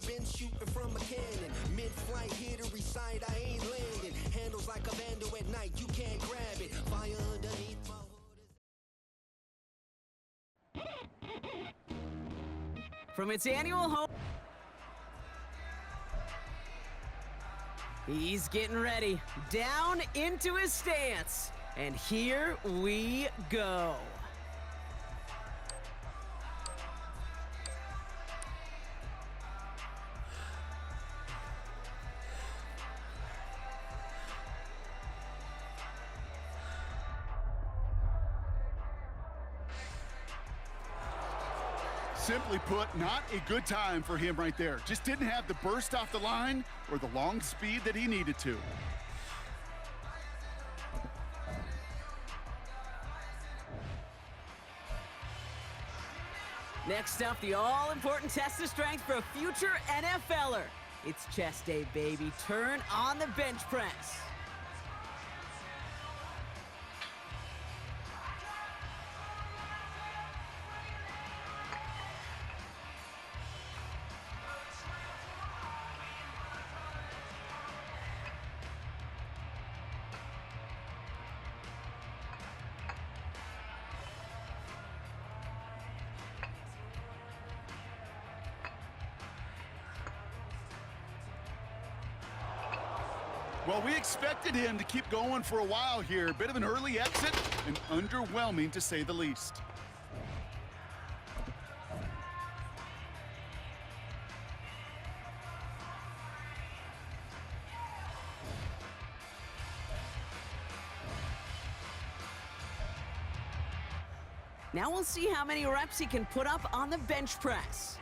been shooting from a cannon. Mid-flight, here to recite, I ain't landing. Handles like a vandal at night, you can't grab it. Fire underneath my hood. From its annual home, he's getting ready, down into his stance, and here we go. Simply put, not a good time for him right there. Just didn't have the burst off the line or the long speed that he needed to. Next up, the all-important test of strength for a future NFLer. It's chest day, baby. Turn on the bench press. Well, we expected him to keep going for a while here. Bit of an early exit and underwhelming to say the least. Now we'll see how many reps he can put up on the bench press.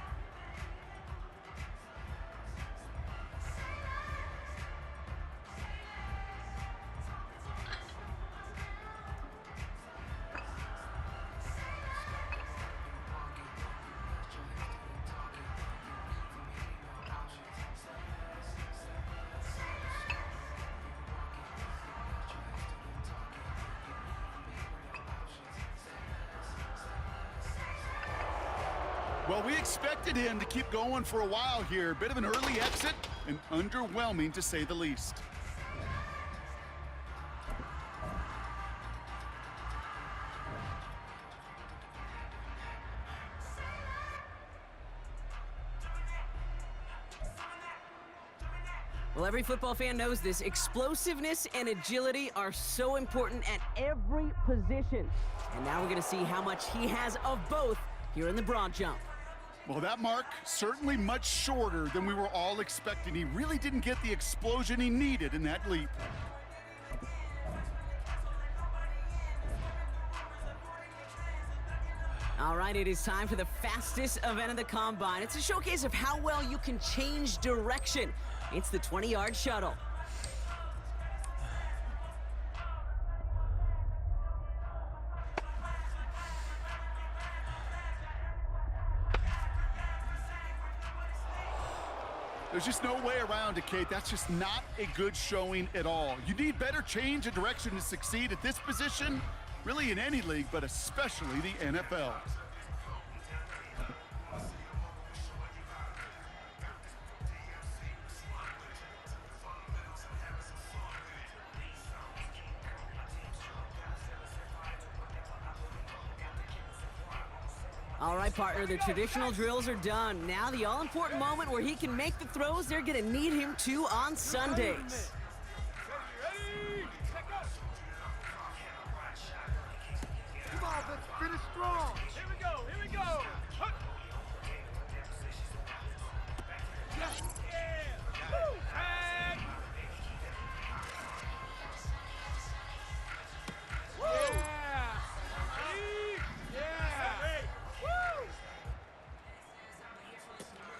Well, we expected him to keep going for a while here. Bit of an early exit and underwhelming to say the least. Well, every football fan knows this. Explosiveness and agility are so important at every position. And now we're going to see how much he has of both here in the broad jump. Well, that mark certainly much shorter than we were all expecting. He really didn't get the explosion he needed in that leap. All right, it is time for the fastest event of the Combine. It's a showcase of how well you can change direction. It's the 20-yard shuttle. There's just no way around it, Kate. That's just not a good showing at all. You need better change of direction to succeed at this position, really in any league, but especially the NFL. All right, partner, the traditional drills are done. Now the all-important moment where he can make the throws they're going to need him to on Sundays. Ready? Come on, let's finish strong. Here we go, here we go. Yes. Yeah. Woo. And... Woo. Yeah. Yeah. Woo.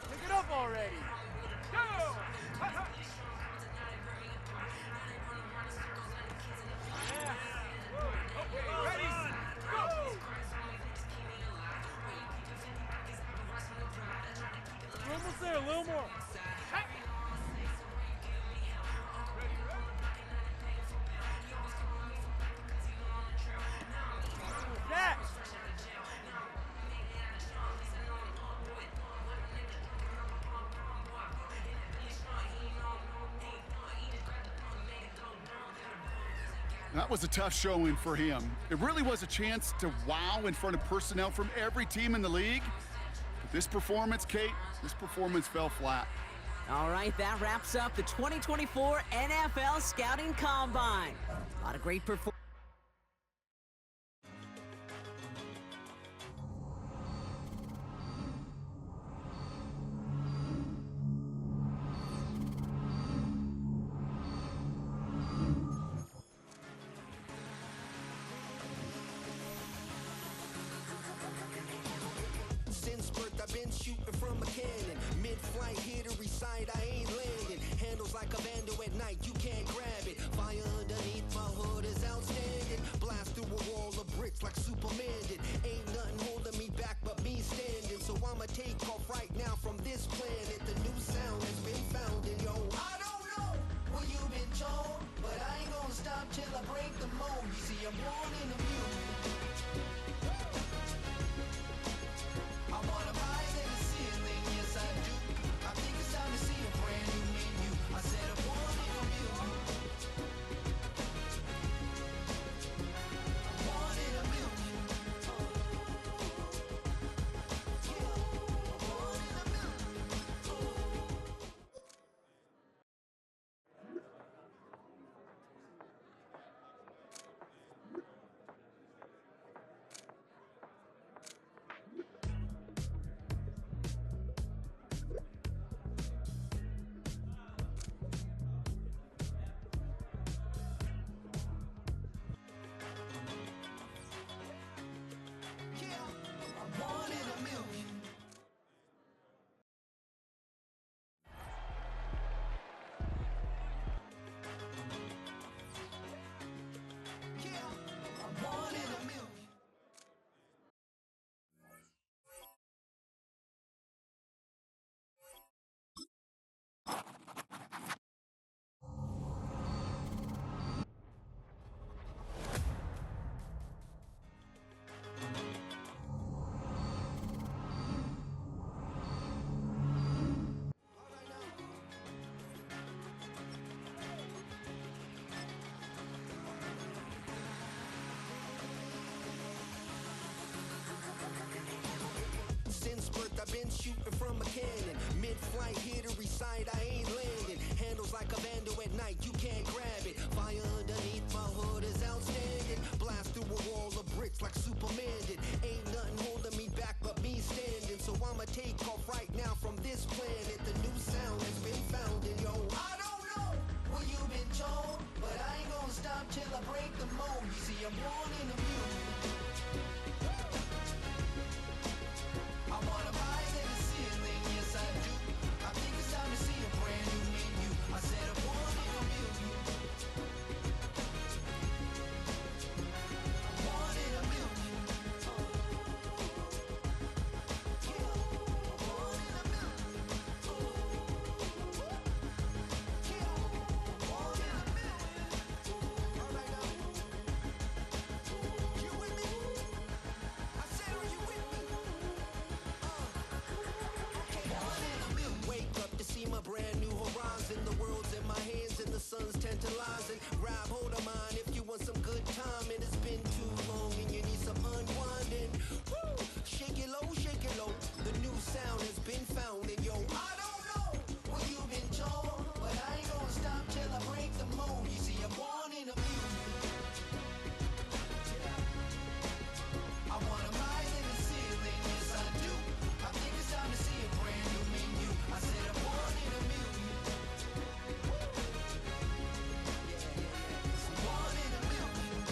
Pick it up already. Go. Yeah. Okay, ready. Go. We're almost there, a little more. Yeah. That was a tough showing for him. It really was a chance to wow in front of personnel from every team in the league. But this performance, Kate, this performance fell flat. All right, that wraps up the 2024 NFL Scouting Combine. A lot of great performance. Since birth, I've been shooting from a cannon. Mid-flight, here to recite, I ain't landing. Handles like a vandal at night, you can't grab it. Fire underneath my hood is outstanding. Blast through a wall of bricks like Superman did. Ain't nothing holding me back but me standing. So I'ma take off right now from this planet. The new sound has been found in yo. I don't know what you've been told, but I ain't gonna stop till I break the mold. You see, I'm born in a mule. I wanna rise in the ceiling, yes I do. I think it's time to see a brand new menu. I said I'm born in a million. Born in a million. Born in a million. Born in a million. Born in a million. Since birth, I've been shooting from a cannon. Mid-flight, here to recite, I ain't landing. Handles like a vandal at night, you can't grab it. Fire underneath my hood is outstanding. Blast through a wall of bricks like Superman did. Ain't nothing holding me back but me standing. So I'ma take off right now from this planet. The new sound has been found in yo. I don't know what you've been told, but I ain't gonna stop till I break the mold. You see, I'm born in a million. I wanna rise in the ceiling, yes I do. I think it's time to see a brand new menu. I said I'm born in a million. Born in a million. Born in a million. Born in a million. All right now. You with me? I said, are you with me? Wake up to see my brand new horizon. The world's in my hands and the sun's tantalizing. Grab hold of mine if you want some good time. And it's been too long and you need some unwinding. Woo! Shake it low, shake it low. The new sound has been found and yo, I don't know what you've been told, but I ain't gonna stop till I break the mold. You see, I'm born in a million. I wanna rise in the ceiling, yes I do. I think it's time to see a brand new menu. I said I'm born in a million. Born in a million.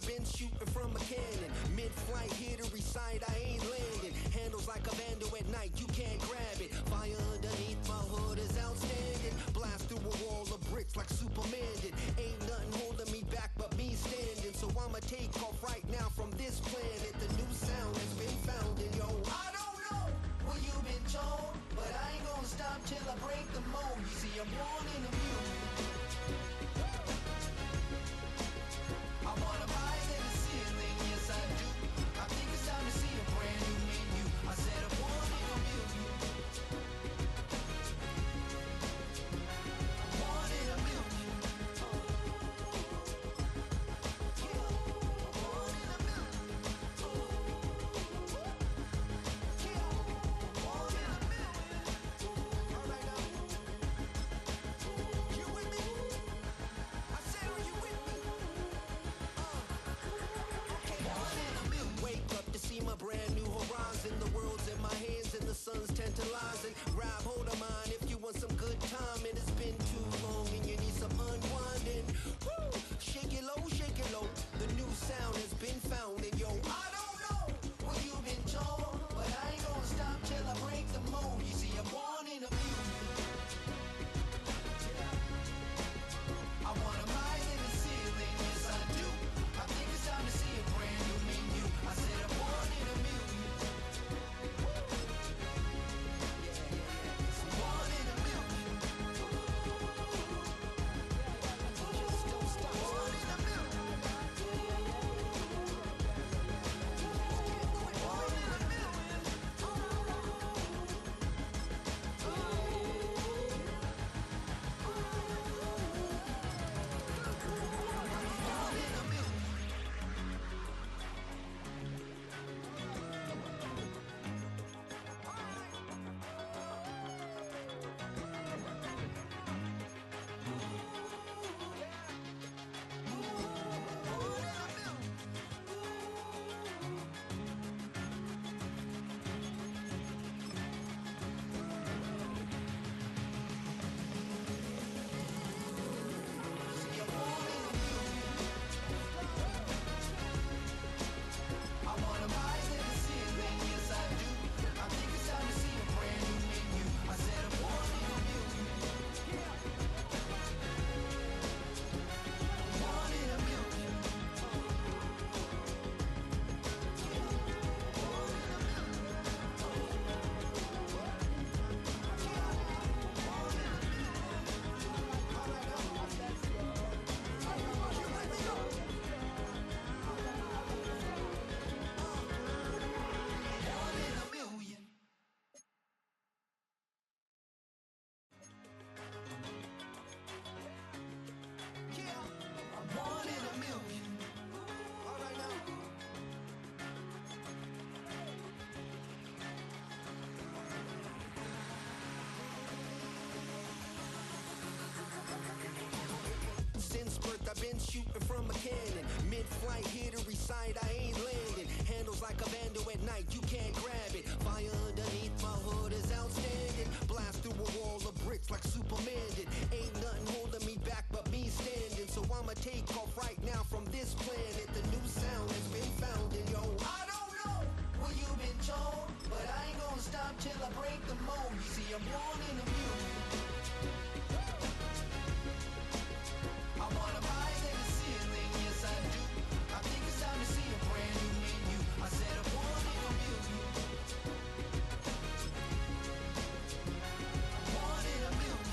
been shooting from a cannon. Mid-flight, hit or recite, I ain't landing. Handles like a vandal at night, you can't grab it. Fire underneath my hood is outstanding. Blast through a wall of bricks like Superman did. Ain't nothing holding me back but me standing. So I'ma take off right now from this planet. The new sound has been found, and yo, I don't know where you've been told, but I ain't gonna stop till I break the mold. You see, I'm born in a mule. I wanna rise in the ceiling, yes I do. I think it's time to see a brand new menu. I said I'm born in a mule. Born in a mule. Brand new horizon, the world's in my hands and the sun's tantalizing. Grab hold of mine if you want some good time, and it's been too long and you need some unwinding. Woo! Shake it low, the new sound has been found, and yo, I don't know what you've been told, but I ain't gonna stop till I break the mold. You see, I'm born in a mule. I wanna rise in the ceiling, yes I do. I think it's time to see a brand new menu. I said I'm born in a mule. Born in a mule. Just don't stop. Born in a mule. Born in a mule. Born in a mule. I wanna rise in the ceiling, yes I do. I think it's time to see a brand new menu. I said I'm born in a mule. Born in a mule. Born in a million. Yeah, I'm born in a million. All right now. Since birth I've been shooting from a cannon. Mid-flight, hit or recite, I ain't landing. Handles like a vandal at night, you can't grab it. Fire underneath my hood is outstanding. Blast through a wall of bricks like Superman did. Ain't nothing holding me back but me standing. So I'ma take off right now from this planet. The new sound has been found, and yo, I don't know where you've been told, but I ain't gonna stop till I break the mold. You see, I'm born in a mule. I wanna rise in the ceiling, yes I do. I think it's time to see a brand new menu. I said I'm born in a mule. Born in a mule.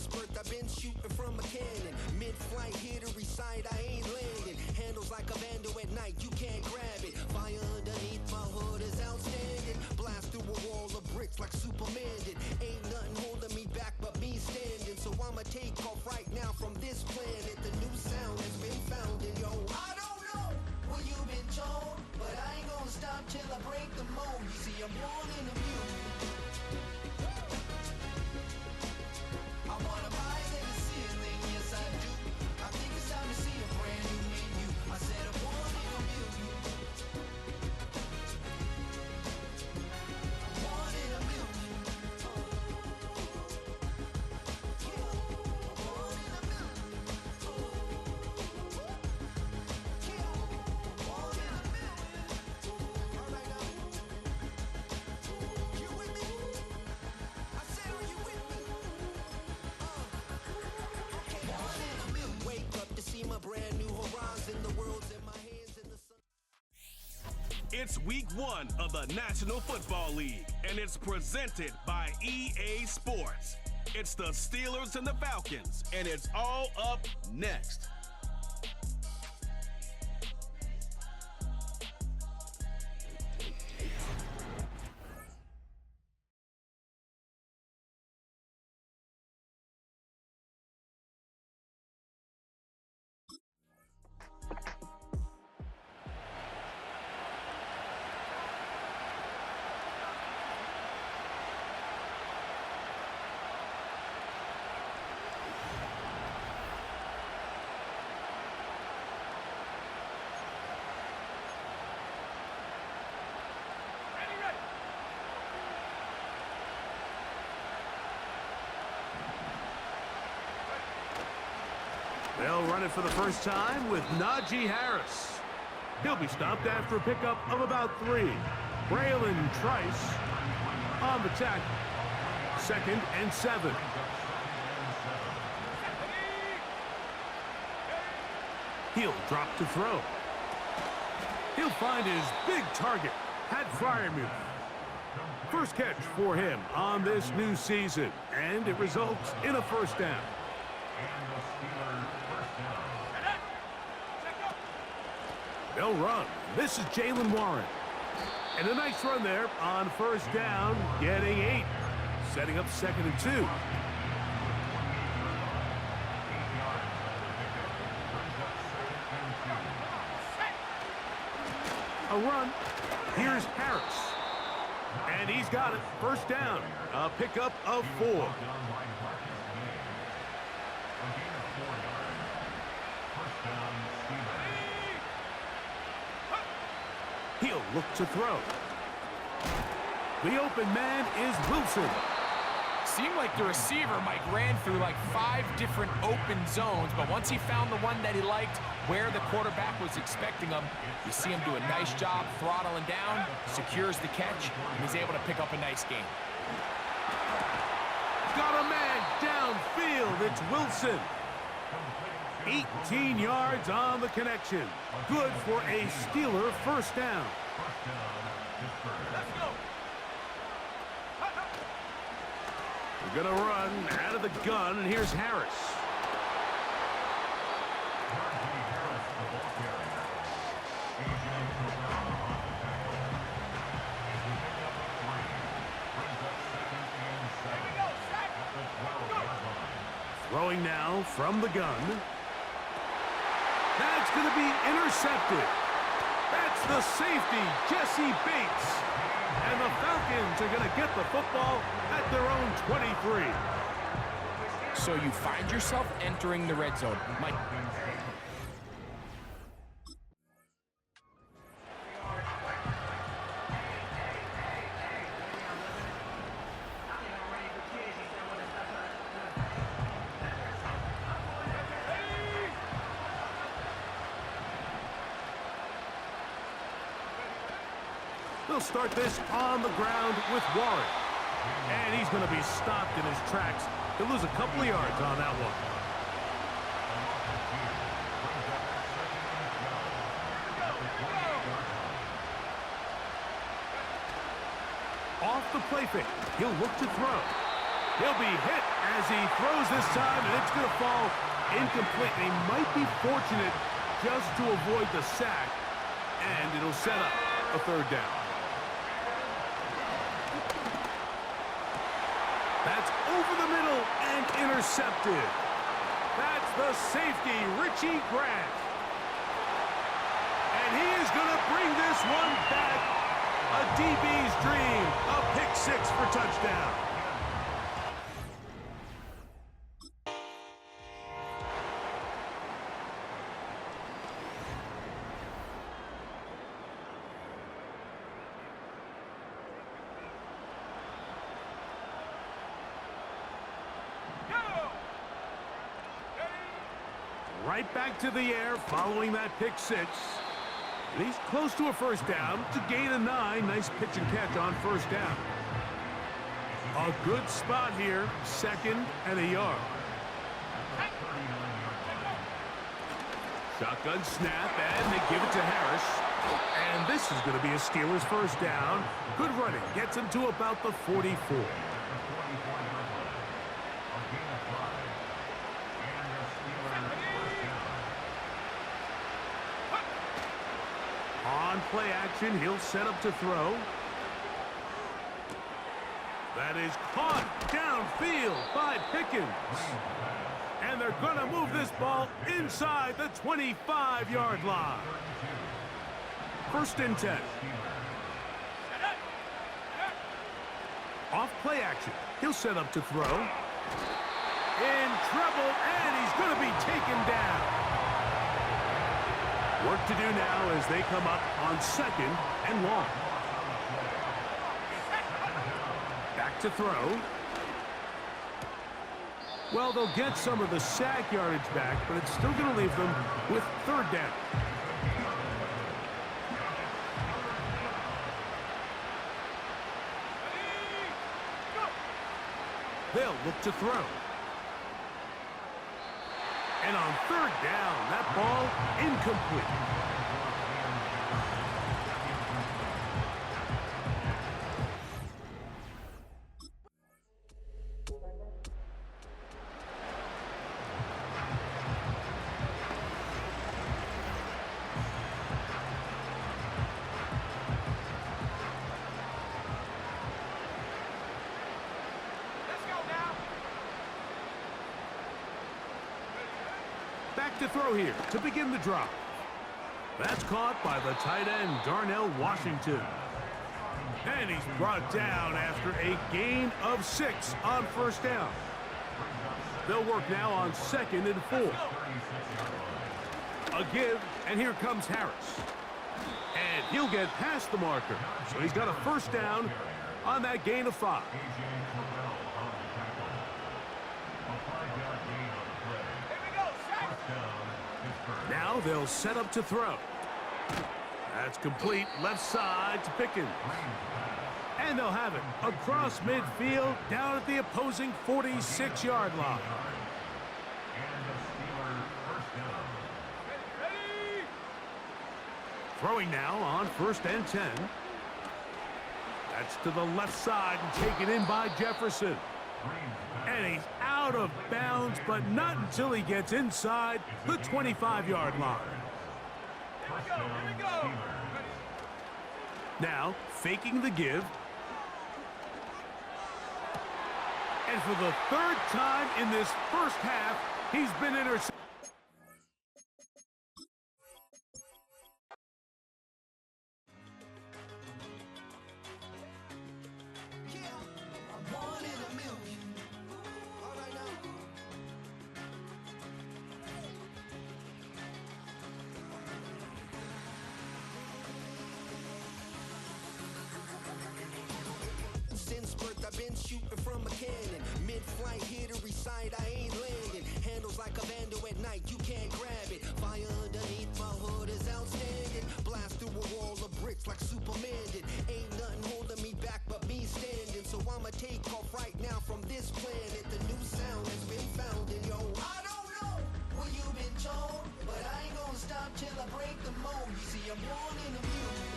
spurt, I've been shooting from a cannon. Mid-flight, hit or reside, I ain't landing. Handles like a vandal at night, you can't grab it. Fire underneath my hood is outstanding. Blast through a wall of bricks like Superman did. Ain't nothing holding me back but me standing. So I'ma take off right now from this planet. The new sound has been found in yo. I don't know what you've been told, but I ain't gonna stop till I break the mold. You see, I'm born in the music. I wanna rise in the ceiling, yes I do. I think it's time to see a brand new menu. I said I'm born in a million. I'm born in a million. Yeah, I'm born in a million. Yeah, I'm born in a million. All right now. You with me? I said, are you with me? Wake up to see my brand new horizon. The world's in my hands and the sun. It's week 1 of the National Football League, and it's presented by EA Sports. It's the Steelers and the Falcons, and it's all up next. They'll run it for the first time with Najee Harris. He'll be stopped after a pickup of about 3. Braylon Trice on the tackle. 2nd and 7. He'll drop to throw. He'll find his big target, Pat Fryermuth. First catch for him on this new season, and it results in a first down. They'll run. This is Jalen Warren. And a nice run there on first down, getting 8. Setting up 2nd and 2. A run. Here's Harris. And he's got it. First down. A pickup of 4. He'll look to throw. The open man is Wilson. Seemed like the receiver, Mike, ran through like 5 different open zones, but once he found the one that he liked, where the quarterback was expecting him, you see him do a nice job throttling down, secures the catch, and he's able to pick up a nice gain. Got a man downfield. It's Wilson. 18 yards on the connection. Good for a Steeler first down. We're going to run out of the gun, and here's Harris. Throwing now from the gun. That's going to be intercepted. That's the safety, Jesse Bates. And the Falcons are going to get the football at their own 23. So you find yourself entering the red zone. Mike. They'll start this on the ground with Warren. And he's going to be stopped in his tracks. He'll lose a couple of yards on that one. Off the play fake. He'll look to throw. He'll be hit as he throws this time, and it's going to fall incomplete. He might be fortunate just to avoid the sack, and it'll set up a third down. That's over the middle and intercepted. That's the safety, Richie Grant. And he is going to bring this one back. A DB's dream, a pick six for touchdown. Right back to the air following that pick six. And he's close to a first down to gain a 9. Nice pitch and catch on first down. A good spot here, 2nd and a yard. Shotgun snap, and they give it to Harris. And this is going to be a Steelers first down. Good running, gets him to about the 44. On play action, he'll set up to throw. That is caught downfield by Pickens. And they're going to move this ball inside the 25-yard line. 1st and 10. Off play action, he'll set up to throw. In trouble, and he's going to be taken down. Work to do now as they come up on 2nd and long. Back to throw. Well, they'll get some of the sack yardage back, but it's still going to leave them with 3rd down. They'll look to throw. And on 3rd down, that ball incomplete. Back to throw here to begin the drop. That's caught by the tight end, Darnell Washington. And he's brought down after a gain of 6 on 1st down. They'll work now on 2nd and 4. A give, and here comes Harris. And he'll get past the marker. So he's got a 1st down on that gain of 5. Now they'll set up to throw. That's complete, left side to Pickens. And they'll have it across midfield down at the opposing 46-yard line. Throwing now on 1st and 10. That's to the left side and taken in by Jefferson. And he's out of bounds, but not until he gets inside the 25-yard line. Here we go. Now, faking the give. And for the 3rd time in this first half, he's been intercepted. Since birth, I've been shooting from a cannon. Mid-flight, here to recite, I ain't landing. Handles like a vandal at night, you can't grab it. Fire underneath my hood is outstanding. Blast through a wall of bricks like Superman did. Ain't nothing holding me back but me standing. So I'ma take off right now from this planet. The new sound has been found in yo. I don't know what you've been told, but I ain't gonna stop till I break the mold. You see, I'm born in the music.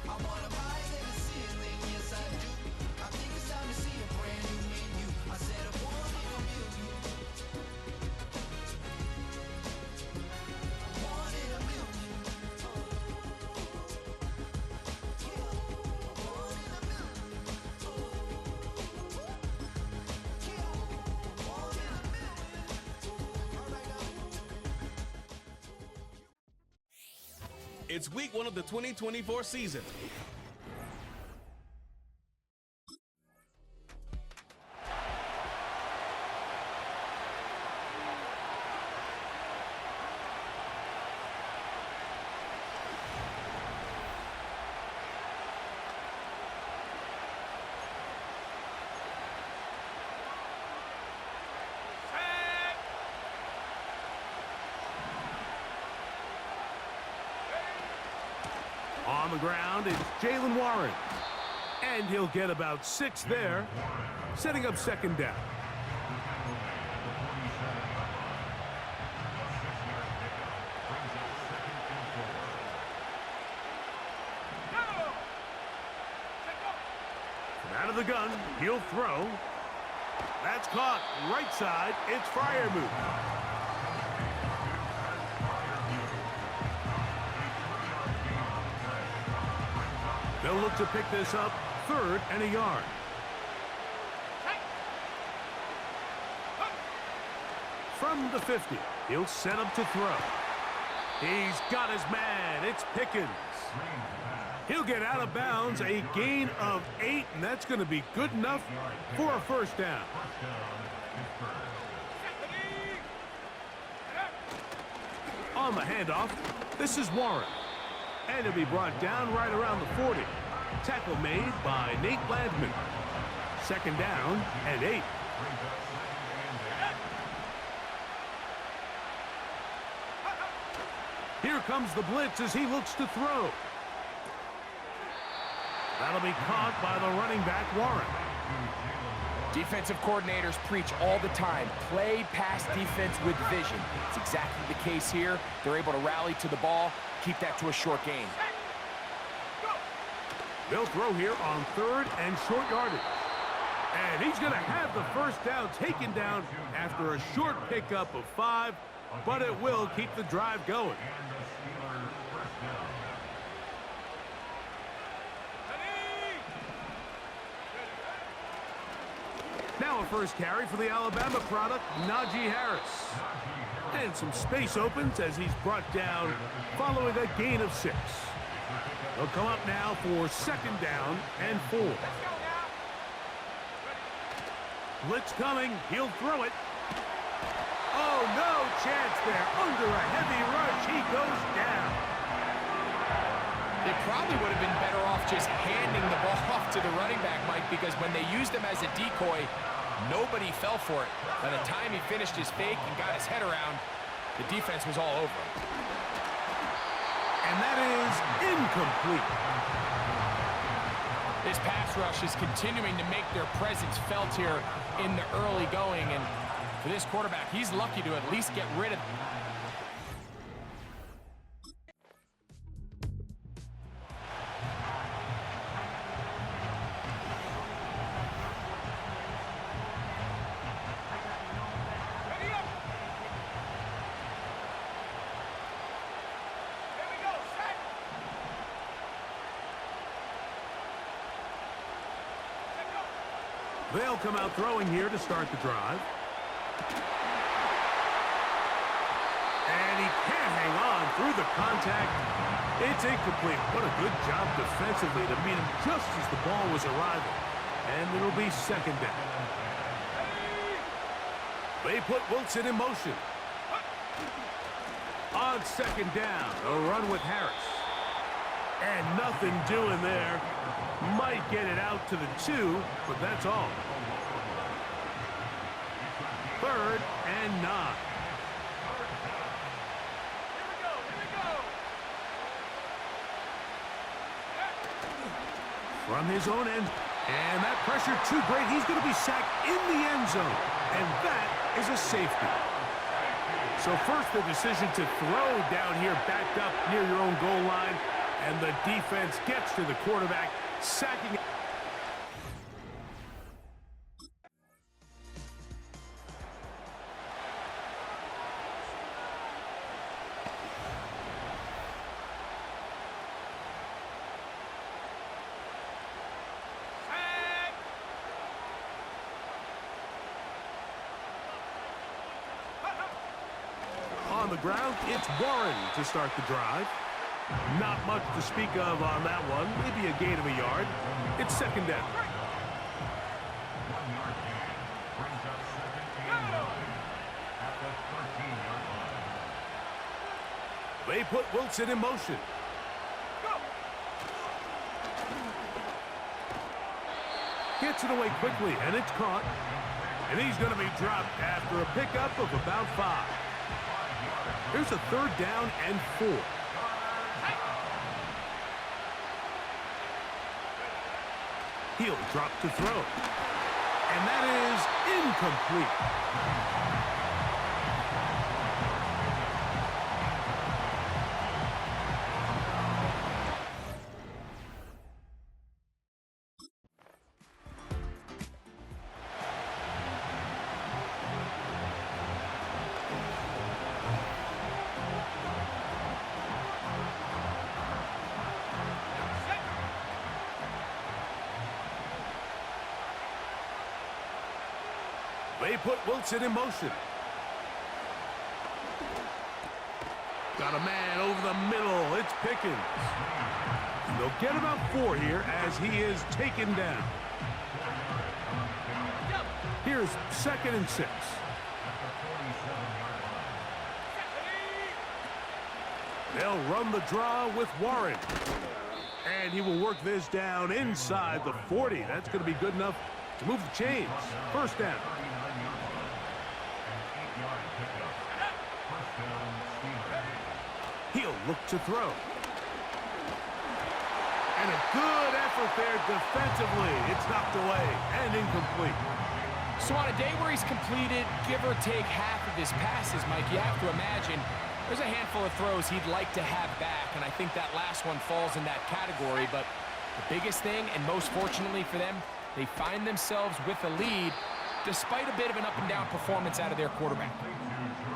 I wanna rise in the ceiling, yes I do. It's week 1 of the 2024 season. On the ground, it's Jalen Warren. And he'll get about 6 there, setting up second down. From out of the gun, he'll throw. That's caught. Right side, it's Freiermuth. They'll look to pick this up, 3rd and a yard. From the 50, he'll set up to throw. He's got his man. It's Pickens. He'll get out of bounds, a gain of 8, and that's going to be good enough for a first down. On the handoff, this is Warren. And he'll be brought down right around the 40. Tackle made by Nate Landman. Second down and 8. Here comes the blitz as he looks to throw. That'll be caught by the running back, Warren. Defensive coordinators preach all the time, play pass defense with vision. It's exactly the case here. They're able to rally to the ball, keep that to a short gain. They'll throw here on 3rd and short yardage. And he's going to have the first down taken down after a short pickup of 5, but it will keep the drive going. Now a first carry for the Alabama product, Najee Harris. And some space opens as he's brought down following a gain of 6. They'll come up now for second down and 4. Blitz coming. He'll throw it. Oh, no chance there. Under a heavy rush, he goes down. They probably would have been better off just handing the ball off to the running back, Mike, because when they used him as a decoy, nobody fell for it. By the time he finished his fake and got his head around, the defense was all over him. And that is incomplete. This pass rush is continuing to make their presence felt here in the early going, and for this quarterback, he's lucky to at least get rid of it. They'll come out throwing here to start the drive. And he can't hang on through the contact. It's incomplete. What a good job defensively to meet him just as the ball was arriving. And it'll be second down. They put Wilson in motion. On second down, a run with Harris. And nothing doing there. Might get it out to the 2, but that's all. 3rd and 9. From his own end. And that pressure too great. He's going to be sacked in the end zone. And that is a safety. So first the decision to throw down here backed up near your own goal line. And the defense gets to the quarterback, sacking it. On the ground, it's Warren to start the drive. Not much to speak of on that one. Maybe a gain of a yard. It's second down. They put Wilson in motion. Gets it away quickly, and it's caught. And he's going to be dropped after a pickup of about 5. Here's a third down and 4. He'll drop to throw. And that is incomplete. They put Wilson in motion. Got a man over the middle. It's Pickens. And they'll get about 4 here as he is taken down. Here's second and 6. They'll run the draw with Warren. And he will work this down inside the 40. That's going to be good enough to move the chains. First down. He'll look to throw. And a good effort there defensively. It's knocked away and incomplete. So on a day where he's completed, give or take half of his passes, Mike, you have to imagine there's a handful of throws he'd like to have back, and I think that last one falls in that category. But the biggest thing, and most fortunately for them, they find themselves with a lead despite a bit of an up-and-down performance out of their quarterback.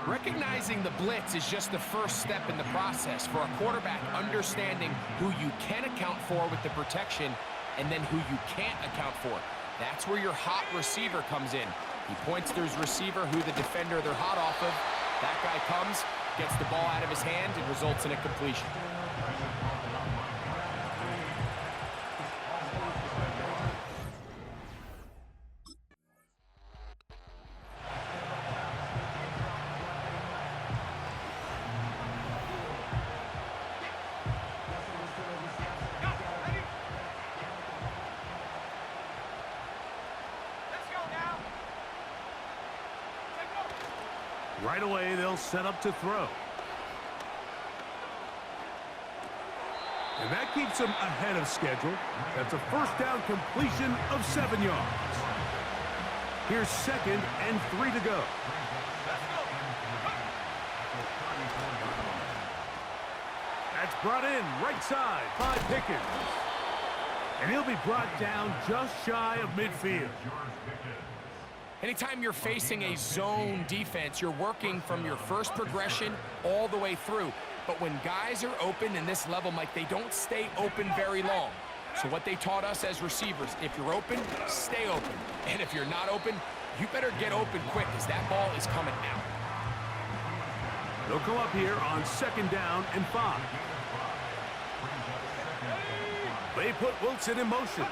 Recognizing the blitz is just the first step in the process for a quarterback, understanding who you can account for with the protection and then who you can't account for. That's where your hot receiver comes in. He points to his receiver who the defender they're hot off of. That guy comes, gets the ball out of his hand, and results in a completion. Right away, they'll set up to throw. And that keeps them ahead of schedule. That's a first down completion of 7 yards. Here's second and 3 to go. That's brought in right side by Pickens. And he'll be brought down just shy of midfield. Anytime you're facing a zone defense, you're working from your first progression all the way through. But when guys are open in this level, Mike, they don't stay open very long. So what they taught us as receivers, if you're open, stay open. And if you're not open, you better get open quick because that ball is coming out. They'll go up here on second down and 5. They put Wilson in motion.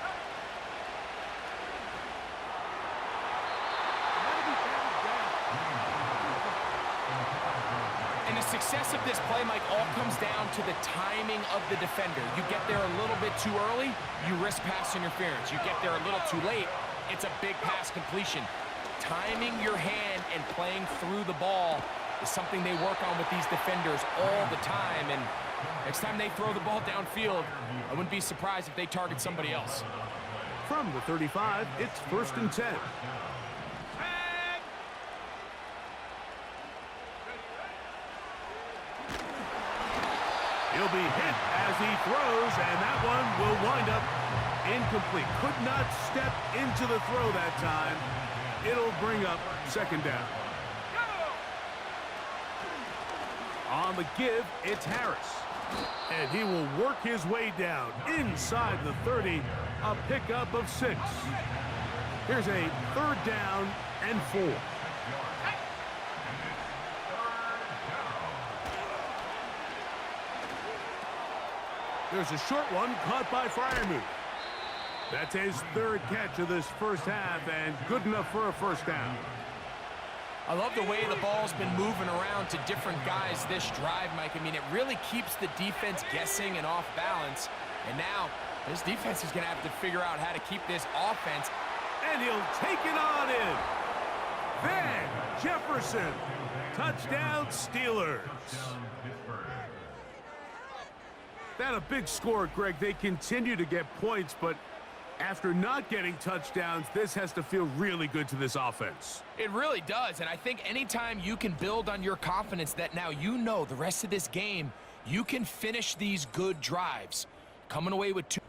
And the success of this play, Mike, all comes down to the timing of the defender. You get there a little bit too early, you risk pass interference. You get there a little too late, it's a big pass completion. Timing your hand and playing through the ball is something they work on with these defenders all the time. And next time they throw the ball downfield, I wouldn't be surprised if they target somebody else. From the 35, it's first and 10. He'll be hit as he throws, and that one will wind up incomplete. Could not step into the throw that time. It'll bring up second down. On the give, it's Harris. And he will work his way down inside the 30, a pickup of 6. Here's a third down and 4. There's a short one caught by Freiermuth. That's his third catch of this first half, and good enough for a first down. I love the way the ball's been moving around to different guys this drive, Mike. I mean, it really keeps the defense guessing and off balance. And now, this defense is going to have to figure out how to keep this offense. And he'll take it on in. Van Jefferson. Touchdown, Steelers. That a big score, Greg. They continue to get points, but after not getting touchdowns, this has to feel really good to this offense. It really does, and I think anytime you can build on your confidence that now you know the rest of this game, you can finish these good drives. Coming away with 2.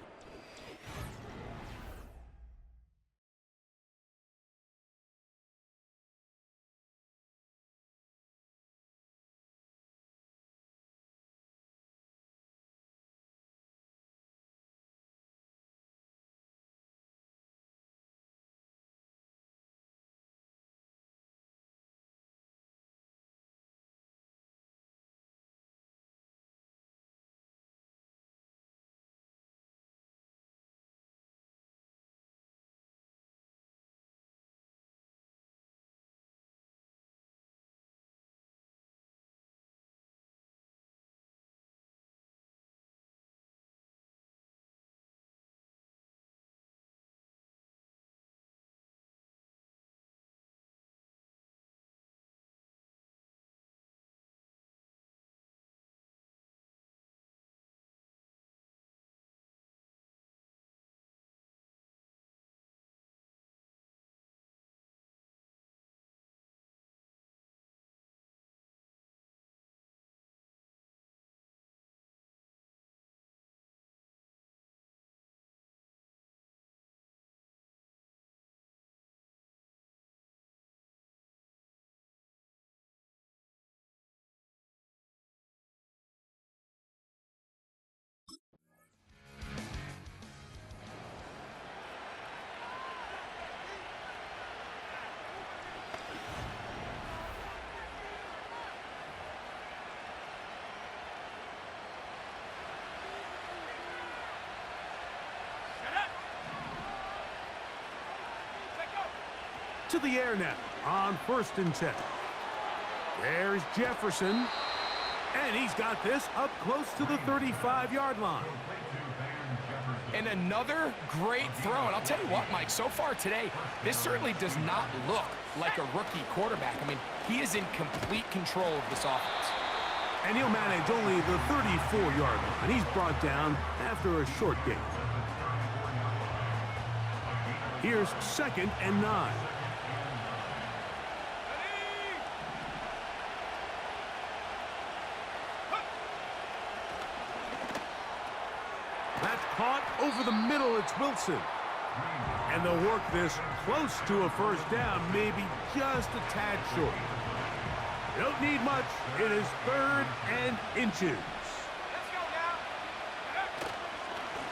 To the air now on 1st and 10. There's Jefferson, and he's got this up close to the 35-yard line. And another great throw. And I'll tell you what, Mike, so far today, this certainly does not look like a rookie quarterback. I mean, he is in complete control of this offense. And he'll manage only the 34-yard line. He's brought down after a short gain. Here's 2nd and 9. That's caught over the middle. It's Wilson. And they'll work this close to a first down, maybe just a tad short. Don't need much. It is 3rd and inches. Let's go now.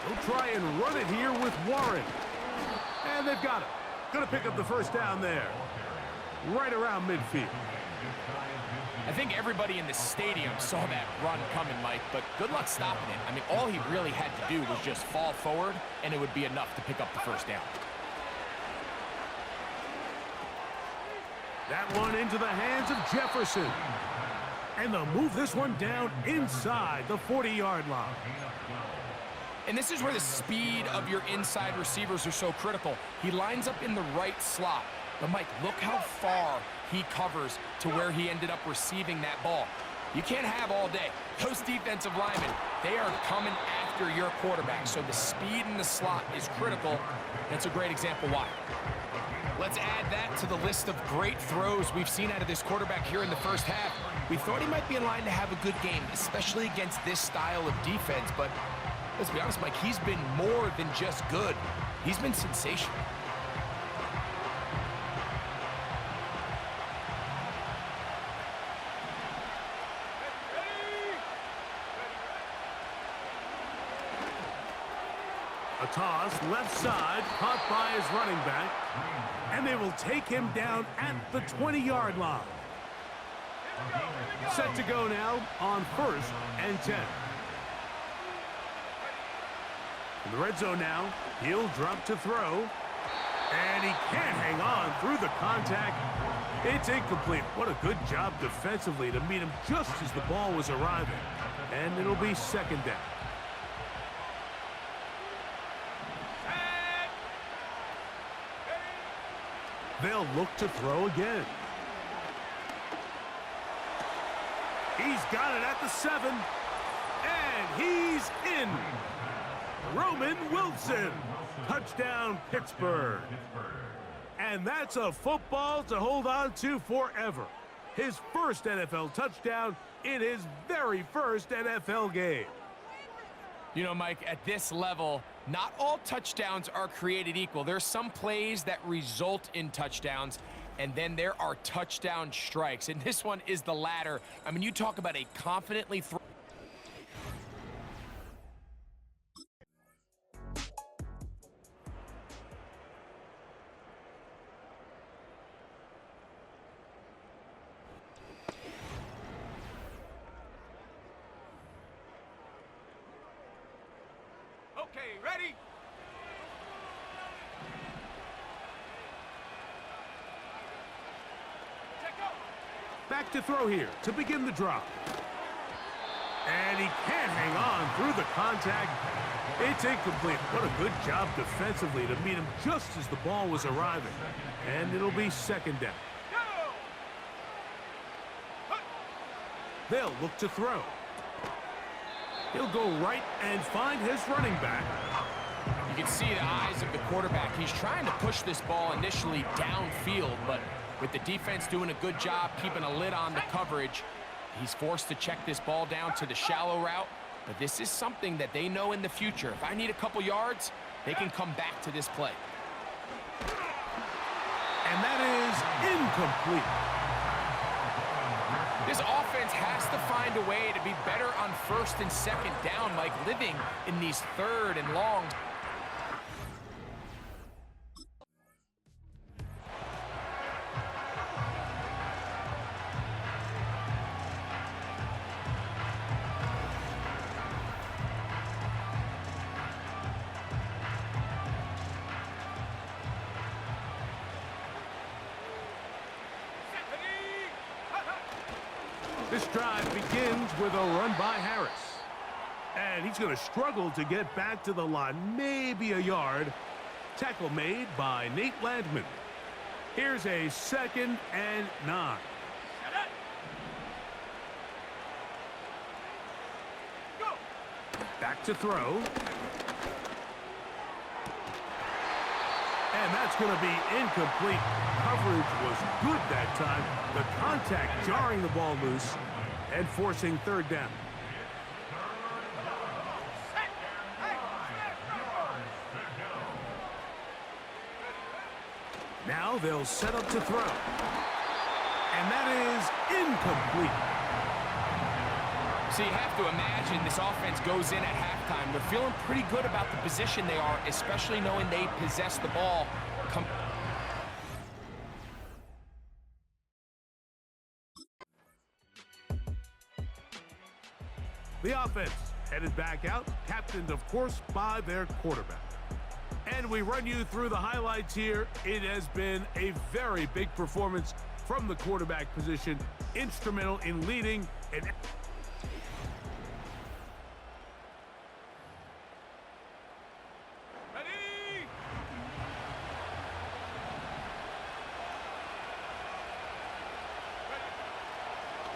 They'll try and run it here with Warren. And they've got it. Going to pick up the first down there. Right around midfield. I think everybody in the stadium saw that run coming, Mike, but good luck stopping it. I mean, all he really had to do was just fall forward, and it would be enough to pick up the first down. That one into the hands of Jefferson. And they'll move this one down inside the 40-yard line. And this is where the speed of your inside receivers are so critical. He lines up in the right slot. But, Mike, look how far he covers to where he ended up receiving that ball. You can't have all day. Those defensive linemen, they are coming after your quarterback. So the speed in the slot is critical. That's a great example why. Let's add that to the list of great throws we've seen out of this quarterback here in the first half. We thought he might be in line to have a good game, especially against this style of defense. But let's be honest, Mike, he's been more than just good. He's been sensational. A toss left side, caught by his running back. And they will take him down at the 20-yard line. Set to go now on 1st and 10. In the red zone now, he'll drop to throw. And he can't hang on through the contact. It's incomplete. What a good job defensively to meet him just as the ball was arriving. And it'll be second down. They'll look to throw again. He's got it at the 7. And he's in. Roman Wilson. Touchdown, Pittsburgh. And that's a football to hold on to forever. His first NFL touchdown in his very first NFL game. You know, Mike, at this level, not all touchdowns are created equal. There's some plays that result in touchdowns, and then there are touchdown strikes. And this one is the latter. I mean, you talk about a confidently thrown. Okay, ready? Back to throw here to begin the drop. And he can't hang on through the contact. It's incomplete. What a good job defensively to meet him just as the ball was arriving. And it'll be second down. They'll look to throw. He'll go right and find his running back. You can see the eyes of the quarterback. He's trying to push this ball initially downfield, but with the defense doing a good job keeping a lid on the coverage, he's forced to check this ball down to the shallow route. But this is something that they know in the future. If I need a couple yards, they can come back to this play. And that is incomplete. This offense has to find a way to be better on first and second down, Mike, living in these third and long. This drive begins with a run by Harris. And he's going to struggle to get back to the line, maybe a yard. Tackle made by Nate Landman. Here's a 2nd and 9. Back to throw. And that's going to be incomplete. Coverage was good that time. The contact jarring the ball loose and forcing third down. Now they'll set up to throw. And that is incomplete. So you have to imagine this offense goes in at halftime. They're feeling pretty good about the position they are, especially knowing they possess the ball. The offense headed back out, captained, of course, by their quarterback. And we run you through the highlights here. It has been a very big performance from the quarterback position, instrumental in leading and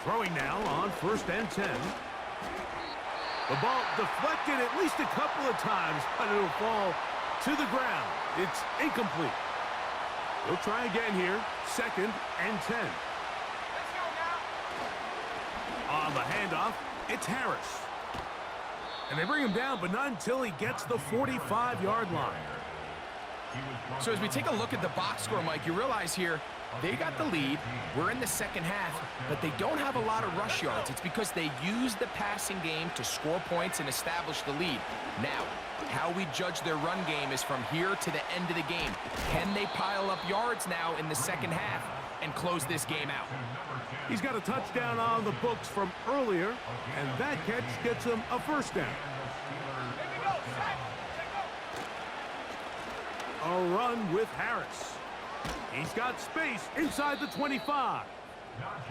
throwing now on 1st and 10. The ball deflected at least a couple of times, but it'll fall to the ground. It's incomplete. We'll try again here. 2nd and 10. Let's go now. On the handoff, it's Harris. And they bring him down, but not until he gets the 45-yard line. So as we take a look at the box score, Mike, you realize here they got the lead. We're in the second half, but they don't have a lot of rush yards. It's because they use the passing game to score points and establish the lead. Now, how we judge their run game is from here to the end of the game. Can they pile up yards now in the second half and close this game out? He's got a touchdown on the books from earlier, and that catch gets him a 1st down. Here we go. Set. a run with Harris. He's got space inside the 25.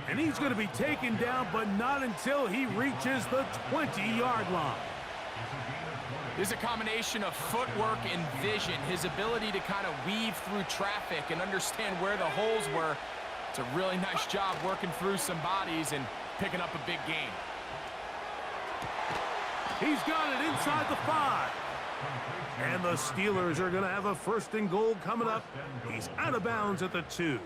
And he's going to be taken down, but not until he reaches the 20-yard line. This is a combination of footwork and vision. His ability to kind of weave through traffic and understand where the holes were. It's a really nice job working through some bodies and picking up a big gain. He's got it inside the 5. And the Steelers are going to have a 1st and goal coming up. He's out of bounds at the 2.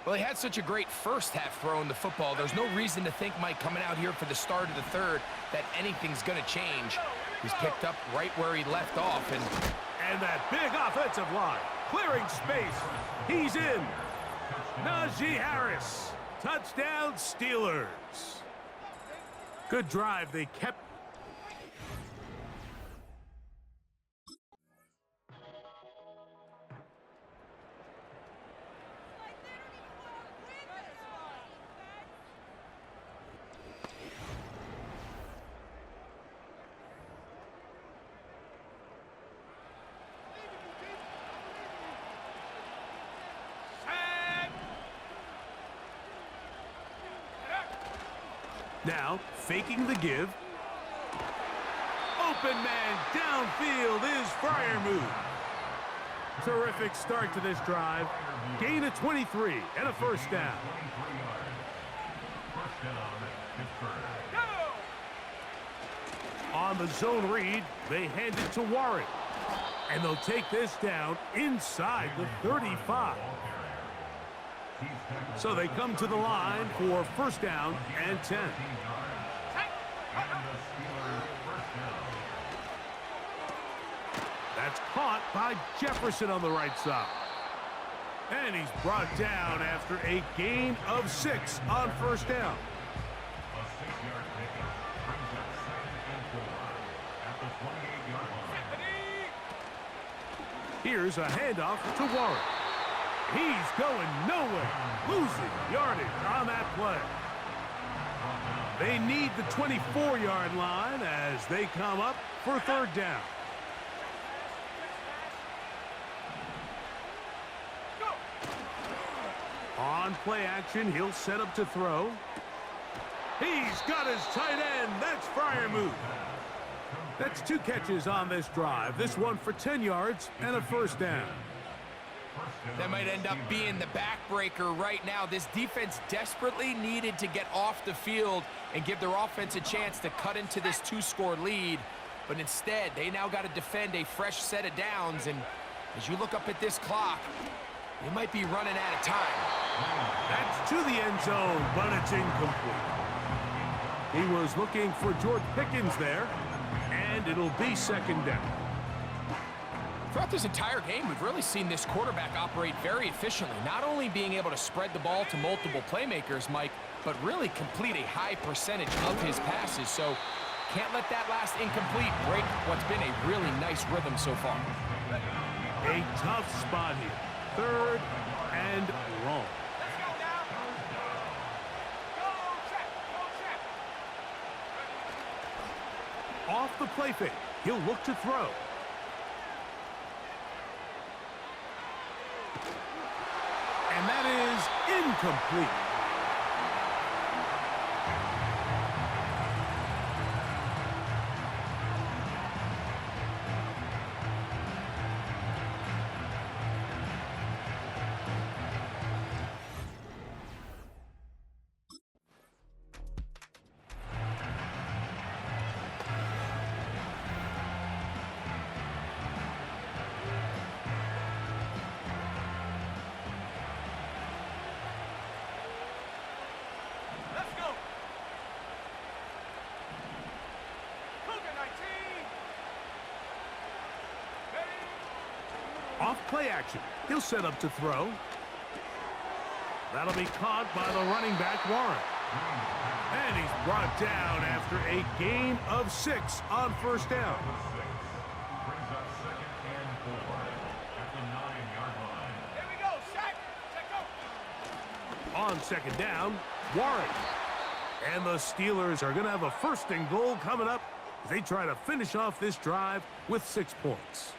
Well, he had such a great first half throwing the football. There's no reason to think, Mike, coming out here for the start of the 3rd, that anything's going to change. He's picked up right where he left off. And that big offensive line, clearing space. He's in. Najee Harris. Touchdown, Steelers. Good drive. They kept. Now, faking the give. Open man downfield is Freiermuth. Terrific start to this drive. Gain of 23 and a 1st down. On the zone read, they hand it to Warren. And they'll take this down inside the 35. So they come to the line for 1st down and 10. That's caught by Jefferson on the right side. And he's brought down after a gain of 6 on 1st down. Here's a handoff to Warren. He's going nowhere, losing yardage on that play. They need the 24-yard line as they come up for 3rd down. On play action, he'll set up to throw. He's got his tight end. That's Freiermuth. That's 2 catches on this drive. This one for 10 yards and a 1st down. That might end up being the backbreaker right now. This defense desperately needed to get off the field and give their offense a chance to cut into this 2-score lead. But instead, they now got to defend a fresh set of downs. And as you look up at this clock, they might be running out of time. That's to the end zone, but it's incomplete. He was looking for George Pickens there, and it'll be 2nd down. Throughout this entire game, we've really seen this quarterback operate very efficiently, not only being able to spread the ball to multiple playmakers, Mike, but really complete a high percentage of his passes. So can't let that last incomplete break what's been a really nice rhythm so far. A tough spot here. 3rd and long. Let's go now. Go check. Off the play fake, he'll look to throw. And that is incomplete. Off play action. He'll set up to throw. That'll be caught by the running back, Warren. And he's brought down after a gain of 6 on 1st down. Here we go, set, go. On 2nd down, Warren. And the Steelers are going to have a 1st and goal coming up as they try to finish off this drive with 6 points.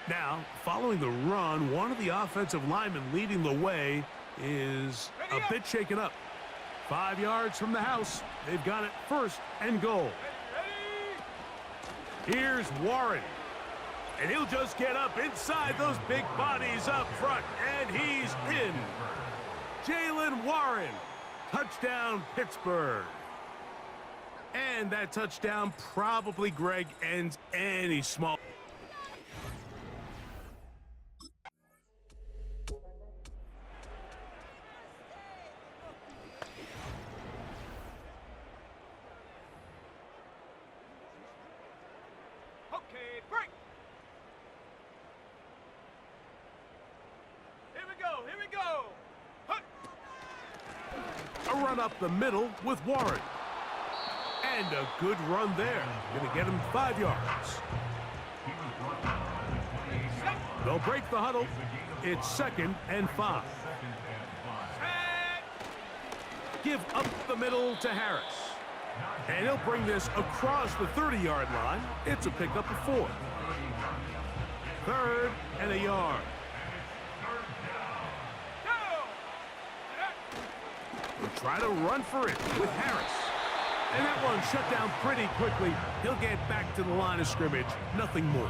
Now, following the run, one of the offensive linemen leading the way is a bit shaken up. 5 yards from the house. They've got it first and goal. Here's Warren. And he'll just get up inside those big bodies up front. And he's in. Jalen Warren. Touchdown, Pittsburgh. And that touchdown probably, Greg, ends any small... Okay, break. Here we go. A run up the middle with Warren. And a good run there. Gonna get him 5 yards. They'll break the huddle. It's 2nd and 5. Give up the middle to Harris. And he'll bring this across the 30-yard line. It's a pickup of 4. 3rd and a yard. We'll try to run for it with Harris. And that one shut down pretty quickly. He'll get back to the line of scrimmage. Nothing more.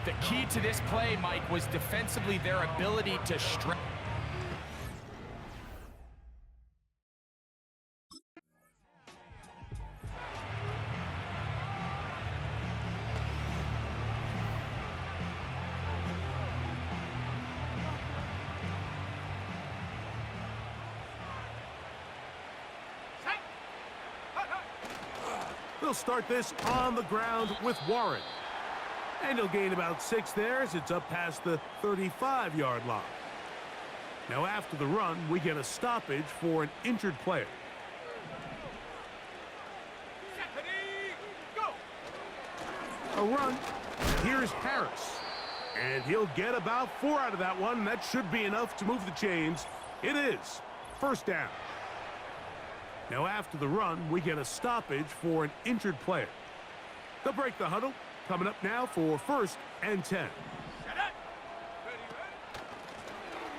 The key to this play, Mike, was defensively their ability to stretch. They'll start this on the ground with Warren. And he'll gain about 6 there as it's up past the 35-yard line. Now after the run, we get a stoppage for an injured player. A run. Here's Harris. And he'll get about 4 out of that one. That should be enough to move the chains. It is. 1st down. Now after the run, we get a stoppage for an injured player. They'll break the huddle. Coming up now for 1st and 10.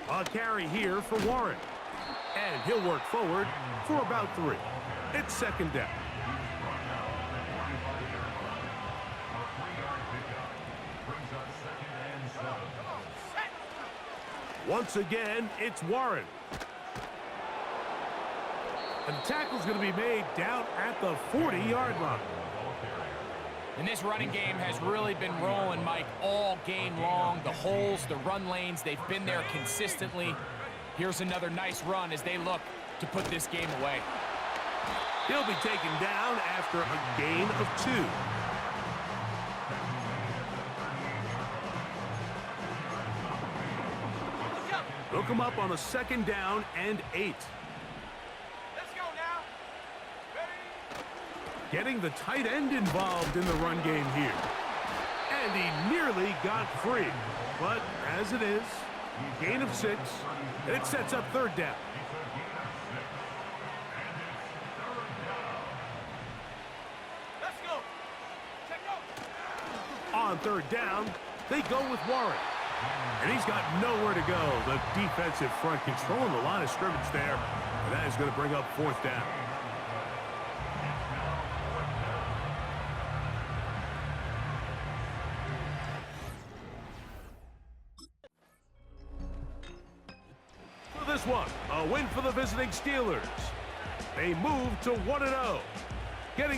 A carry here for Warren. And he'll work forward for about 3. It's 2nd down. Once again, it's Warren. And the tackle's going to be made down at the 40-yard line. And this running game has really been rolling, Mike, all game long. The holes, the run lanes, they've been there consistently. Here's another nice run as they look to put this game away. He'll be taken down after a gain of 2. They'll come up on a 2nd down and 8. Getting the tight end involved in the run game here. And he nearly got free. But as it is, gain of 6, and it sets up 3rd down. Let's go. On 3rd down, they go with Warren. And he's got nowhere to go. The defensive front controlling the line of scrimmage there. And that is going to bring up 4th down. This one, a win for the visiting Steelers. They move to 1-0, getting